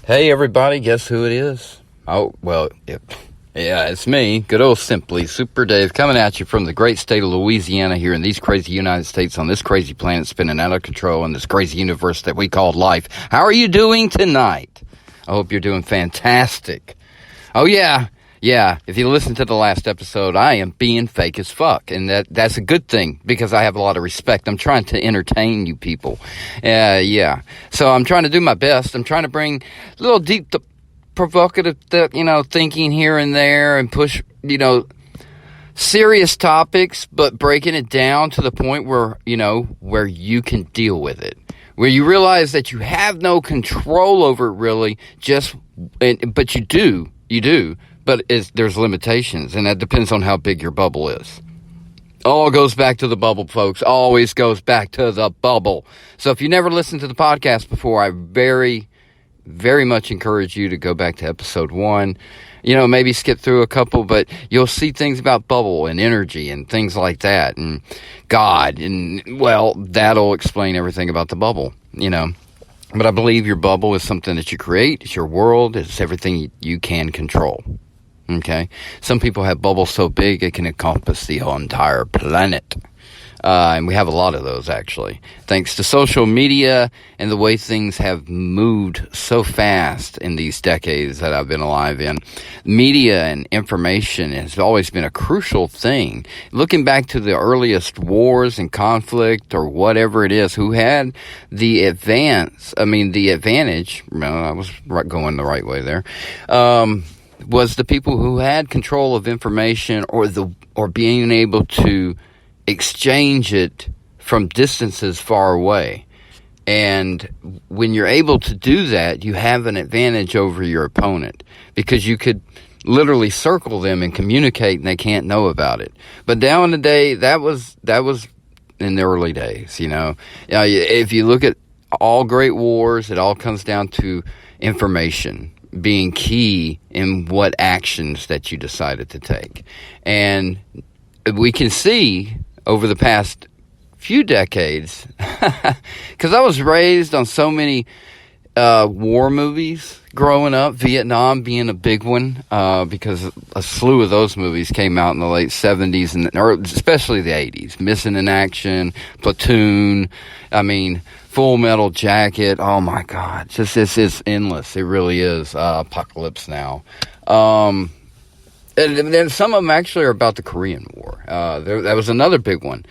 Hey everybody, guess who it is? Oh, well, it's me, good old SimplySuperDave, coming at you from the great state of Louisiana here in these crazy United States on this crazy planet spinning out of control in this crazy universe that we call life. How are you doing tonight? I hope you're doing fantastic. Oh yeah, if you listen to the last episode, I am being fake as fuck, and that's a good thing, because I have a lot of respect. I'm trying to entertain you people. So I'm trying to do my best. I'm trying to bring a little deep, provocative, thinking here and there, and push, serious topics, but breaking it down to the point where you can deal with it. Where you realize that you have no control over it, really, but you do. But there's limitations, and that depends on how big your bubble is. All goes back to the bubble, folks. Always goes back to the bubble. So if you never listened to the podcast before, I very, very much encourage you to go back to episode 1. Maybe skip through a couple, but you'll see things about bubble and energy and things like that, and God, and, well, that'll explain everything about the bubble, But I believe your bubble is something that you create. It's your world. It's everything you can control. Okay? Some people have bubbles so big it can encompass the whole entire planet. And we have a lot of those, actually. Thanks to social media and the way things have moved so fast in these decades that I've been alive in. Media and information has always been a crucial thing. Looking back to the earliest wars and conflict or whatever it is, who had the advantage, I was going the right way there, was the people who had control of information or being able to exchange it from distances far away. And when you're able to do that, you have an advantage over your opponent, because you could literally circle them and communicate and they can't know about it. But now in the day, that was in the early days, If you look at all great wars, it all comes down to information being key in what actions that you decided to take. And we can see over the past few decades, because I was raised on so many war movies growing up, Vietnam being a big one, because a slew of those movies came out in the late 70s, or especially the 80s. Missing in Action, Platoon, Full Metal Jacket. Oh my God, it's endless. It really is. Apocalypse Now. And then some of them actually are about the Korean War. That was another big one.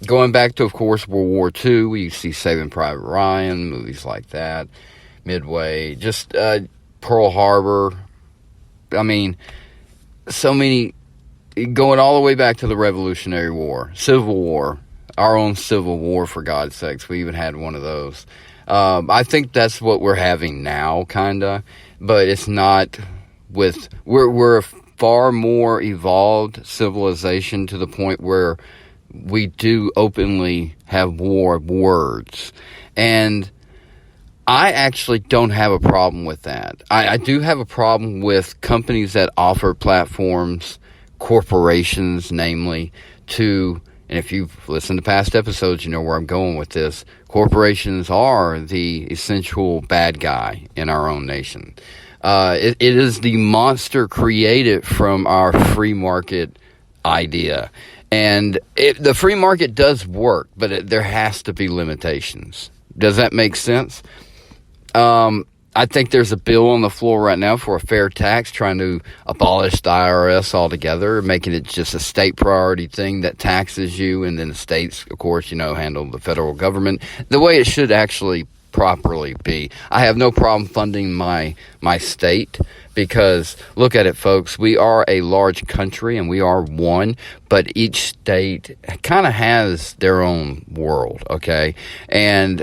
Going back to, of course, World War II, we see Saving Private Ryan, movies like that, Midway, just Pearl Harbor. So many, going all the way back to the Revolutionary War, Civil War, our own Civil War, for God's sakes. We even had one of those. I think that's what we're having now, kind of, but it's not. We're a far more evolved civilization to the point where we do openly have war words. And I actually don't have a problem with that. I do have a problem with companies that offer platforms, corporations, namely, and if you've listened to past episodes, you know where I'm going with this. Corporations are the essential bad guy in our own nation. It is the monster created from our free market idea. And the free market does work, but there has to be limitations. Does that make sense? I think there's a bill on the floor right now for a fair tax, trying to abolish the IRS altogether, making it just a state priority thing that taxes you, and then the states, of course, handle the federal government the way it should actually properly be. I have no problem funding my state, because look at it, folks, we are a large country and we are one, but each state kind of has their own world, okay? And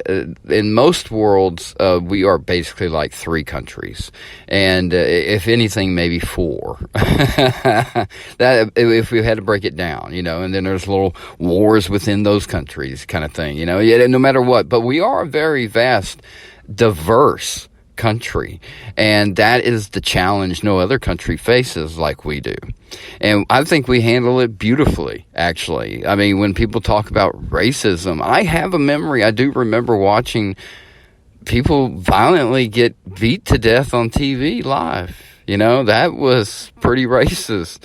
in most worlds, we are basically like 3 countries, and if anything, maybe 4. That if we had to break it down, and then there's little wars within those countries, kind of thing, no matter what. But we are a very vast, diverse country, and that is the challenge no other country faces like we do. And I think we handle it beautifully, actually. When people talk about racism, I have a memory. I do remember watching people violently get beat to death on TV live. That was pretty racist.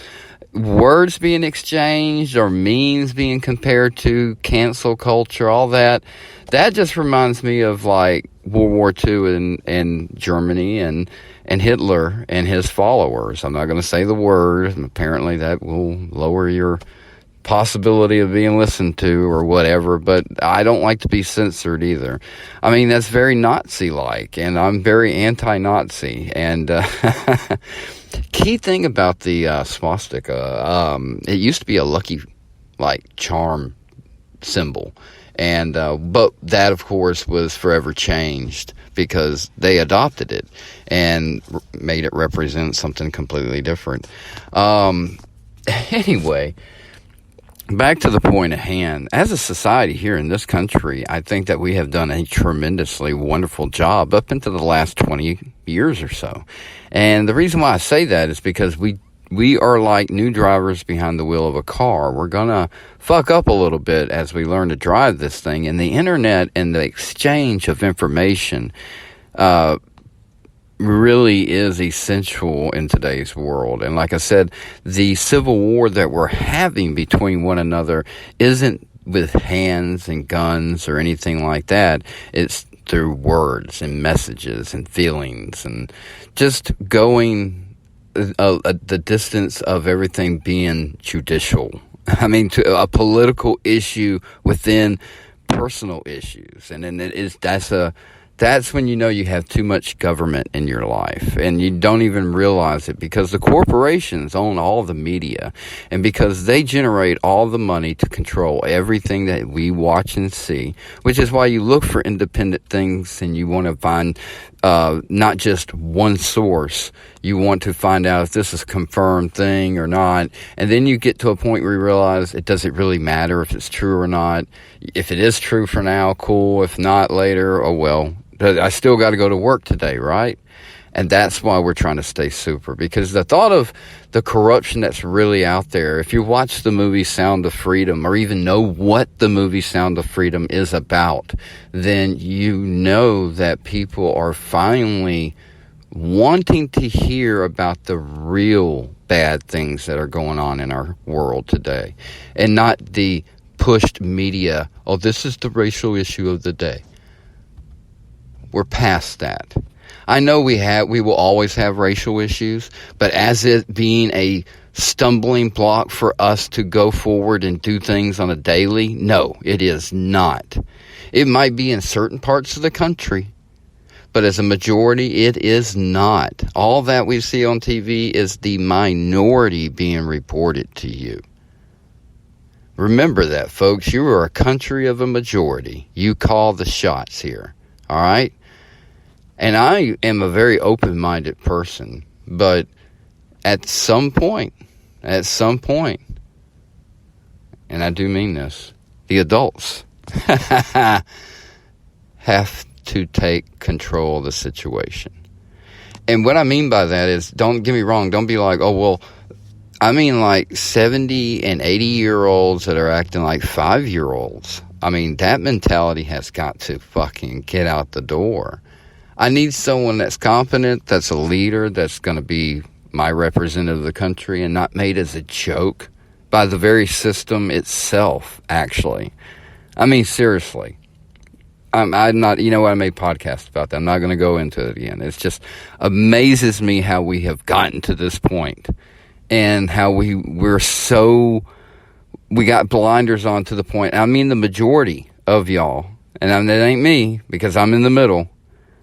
Words being exchanged or memes being compared to cancel culture, all that just reminds me of like World War II in Germany and Hitler and his followers. I'm not going to say the word. Apparently that will lower your possibility of being listened to or whatever, but I don't like to be censored either. I mean, that's very Nazi-like, and I'm very anti-Nazi. And key thing about the swastika, it used to be a lucky, charm symbol. And but that, of course, was forever changed because they adopted it and made it represent something completely different. Anyway, back to the point at hand. As a society here in this country, I think that we have done a tremendously wonderful job up into the last 20 years or so. And the reason why I say that is because we are like new drivers behind the wheel of a car. We're going to fuck up a little bit as we learn to drive this thing. And the internet and the exchange of information really is essential in today's world. And like I said, the civil war that we're having between one another isn't with hands and guns or anything like that. It's through words and messages and feelings and just going the distance of everything being judicial. I mean, to a political issue within personal issues. And then that's when you know you have too much government in your life, and you don't even realize it because the corporations own all the media, and because they generate all the money to control everything that we watch and see, which is why you look for independent things and you want to find not just one source. You want to find out if this is a confirmed thing or not, and then you get to a point where you realize it doesn't really matter if it's true or not. If it is true for now, cool. If not, later, oh well. I still got to go to work today, right? And that's why we're trying to stay super, because the thought of the corruption that's really out there, if you watch the movie Sound of Freedom or even know what the movie Sound of Freedom is about, then you know that people are finally wanting to hear about the real bad things that are going on in our world today, and not the pushed media, oh, this is the racial issue of the day. We're past that. I know we will always have racial issues, but as it being a stumbling block for us to go forward and do things on a daily, no, it is not. It might be in certain parts of the country, but as a majority, it is not. All that we see on TV is the minority being reported to you. Remember that, folks. You are a country of a majority. You call the shots here. All right? And I am a very open-minded person, but at some point, and I do mean this, the adults have to take control of the situation. And what I mean by that is, don't get me wrong, don't be like, oh, well, I mean like 70 and 80-year-olds that are acting like 5-year-olds. I mean, that mentality has got to fucking get out the door. I need someone that's competent, that's a leader, that's going to be my representative of the country and not made as a joke by the very system itself, actually. I mean, seriously. I'm not, I made podcasts about that. I'm not going to go into it again. It's just amazes me how we have gotten to this point and how we got blinders on to the point. I mean, the majority of y'all, and that ain't me because I'm in the middle.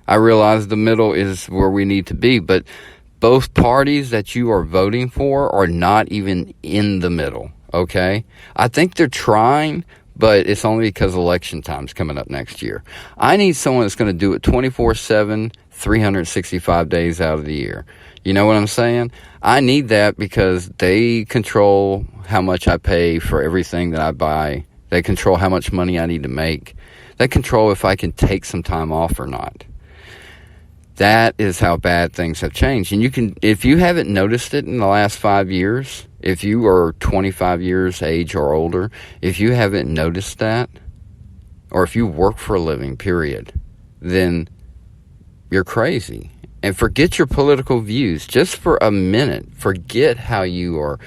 I realize the middle is where we need to be, but both parties that you are voting for are not even in the middle, okay? I think they're trying, but it's only because election time's coming up next year. I need someone that's going to do it 24/7, 365 days out of the year. You know what I'm saying? I need that because they control how much I pay for everything that I buy. They control how much money I need to make. They control if I can take some time off or not. That is how bad things have changed. And if you haven't noticed it in the last 5 years, if you are 25 years age or older, if you haven't noticed that, or if you work for a living, period, then you're crazy. And forget your political views. Just for a minute, forget how you are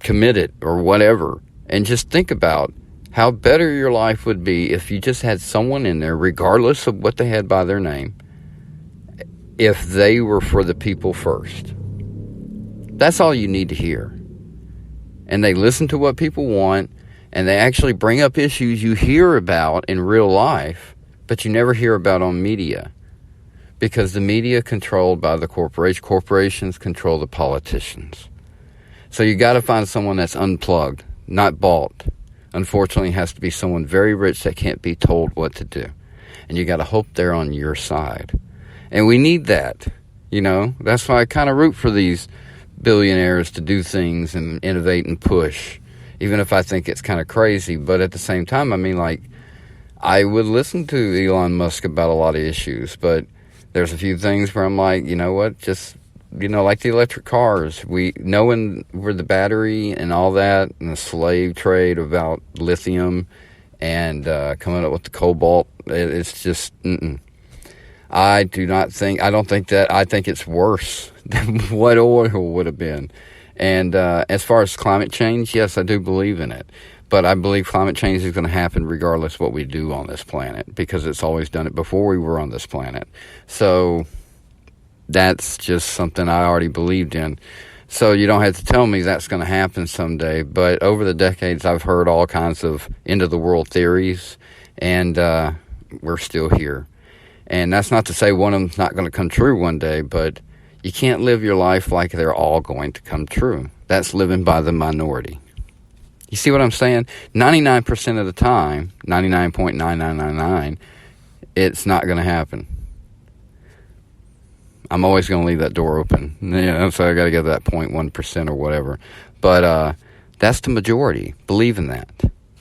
committed or whatever. And just think about how better your life would be if you just had someone in there, regardless of what they had by their name, if they were for the people first. That's all you need to hear. And they listen to what people want, and they actually bring up issues you hear about in real life, but you never hear about on media. Because the media controlled by the corporations control the politicians. So you got to find someone that's unplugged, not bought. Unfortunately, it has to be someone very rich that can't be told what to do. And you got to hope they're on your side. And we need that, you know. That's why I kind of root for these billionaires to do things and innovate and push, even if I think it's kind of crazy. But at the same time, I mean, like, I would listen to Elon Musk about a lot of issues, but there's a few things where I'm like, you know what, just, you know, like the electric cars, knowing where the battery and all that, and the slave trade about lithium and coming up with the cobalt, it's just, I don't think that. I think it's worse than what oil would have been. And as far as climate change, yes, I do believe in it. But I believe climate change is going to happen regardless of what we do on this planet, because it's always done it before we were on this planet. So that's just something I already believed in. So you don't have to tell me that's going to happen someday. But over the decades, I've heard all kinds of end-of-the-world theories, and we're still here. And that's not to say one of them's not going to come true one day, but you can't live your life like they're all going to come true. That's living by the minority. You see what I'm saying? 99% of the time, 99.9999, it's not going to happen. I'm always going to leave that door open. You know, so I got to get that 0.1% or whatever. But that's the majority. Believe in that.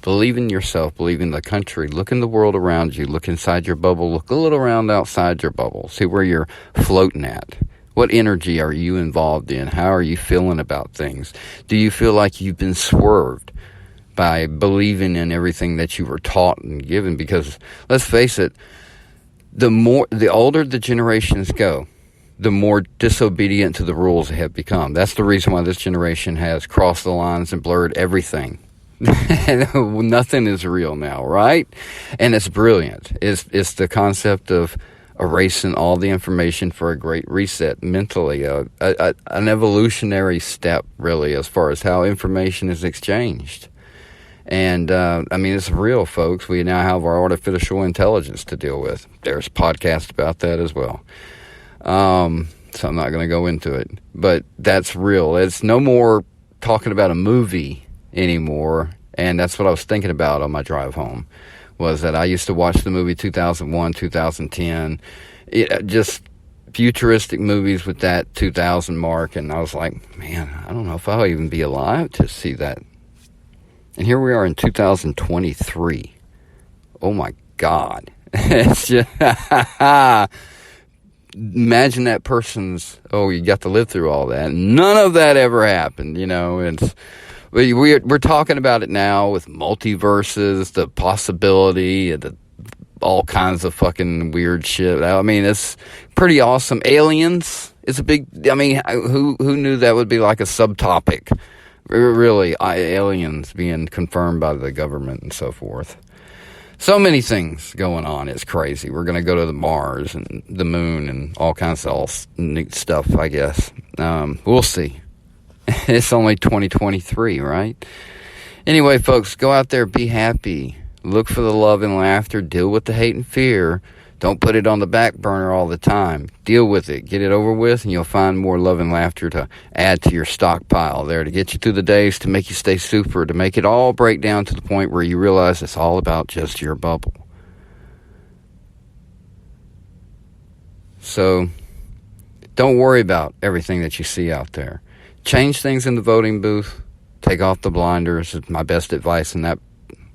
Believe in yourself. Believe in the country. Look in the world around you. Look inside your bubble. Look a little around outside your bubble. See where you're floating at. What energy are you involved in? How are you feeling about things? Do you feel like you've been swerved by believing in everything that you were taught and given? Because let's face it, the older the generations go, the more disobedient to the rules they have become. That's the reason why this generation has crossed the lines and blurred everything. Nothing is real now, right? And it's brilliant. It's the concept of erasing all the information for a great reset mentally, an evolutionary step, really, as far as how information is exchanged. And, I mean, it's real, folks. We now have our artificial intelligence to deal with. There's a podcast about that as well. So I'm not going to go into it. But that's real. It's no more talking about a movie anymore. And that's what I was thinking about on my drive home, was that I used to watch the movie 2001, 2010, just futuristic movies with that 2000 mark. And I was like, man, I don't know if I'll even be alive to see that. And here we are in 2023. Oh my God. It's just, imagine that person's, you got to live through all that. None of that ever happened, you know. We're talking about it now with multiverses, the possibility, all kinds of fucking weird shit. I mean, it's pretty awesome. Aliens is a big, I mean, who knew that would be like a subtopic? Really, aliens being confirmed by the government and so forth. So many things going on. It's crazy. We're going to go to the Mars and the moon and all kinds of neat stuff, I guess. We'll see. It's only 2023, right? Anyway, folks, go out there, be happy. Look for the love and laughter. Deal with the hate and fear. Don't put it on the back burner all the time. Deal with it. Get it over with, and you'll find more love and laughter to add to your stockpile there, to get you through the days, to make you stay super, to make it all break down to the point where you realize it's all about just your bubble. So, don't worry about everything that you see out there. Change things in the voting booth. Take off the blinders is my best advice in that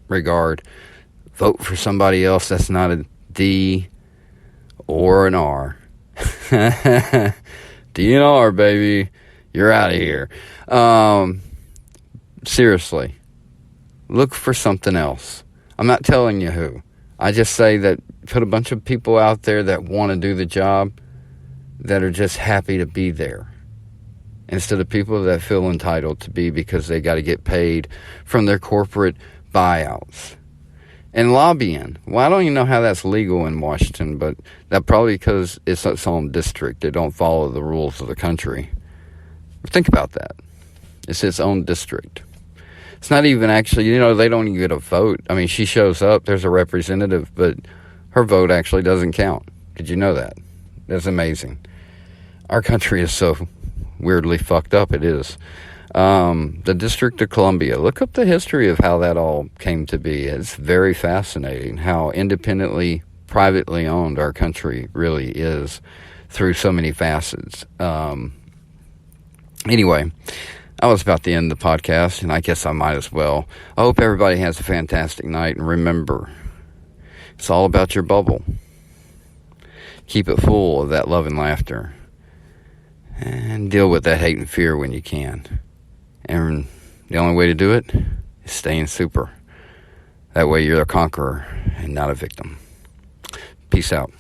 regard. Vote for somebody else that's not a D or an R. D and R, baby. You're out of here. Seriously. Look for something else. I'm not telling you who. I just say that put a bunch of people out there that want to do the job, that are just happy to be there, instead of people that feel entitled to be because they got to get paid from their corporate buyouts. And lobbying, well, I don't even know how that's legal in Washington, but that probably because it's its own district. They don't follow the rules of the country. Think about that. It's its own district. It's not even actually, they don't even get a vote. I mean, she shows up, there's a representative, but her vote actually doesn't count. Did you know that? That's amazing. Our country is so weirdly fucked up. It is. The District of Columbia. Look up the history of how that all came to be. It's very fascinating how independently, privately owned our country really is through so many facets. Anyway, I was about to end the podcast, and I guess I might as well. I hope everybody has a fantastic night, and remember, it's all about your bubble. Keep it full of that love and laughter, and deal with that hate and fear when you can. And the only way to do it is staying super. That way you're a conqueror and not a victim. Peace out.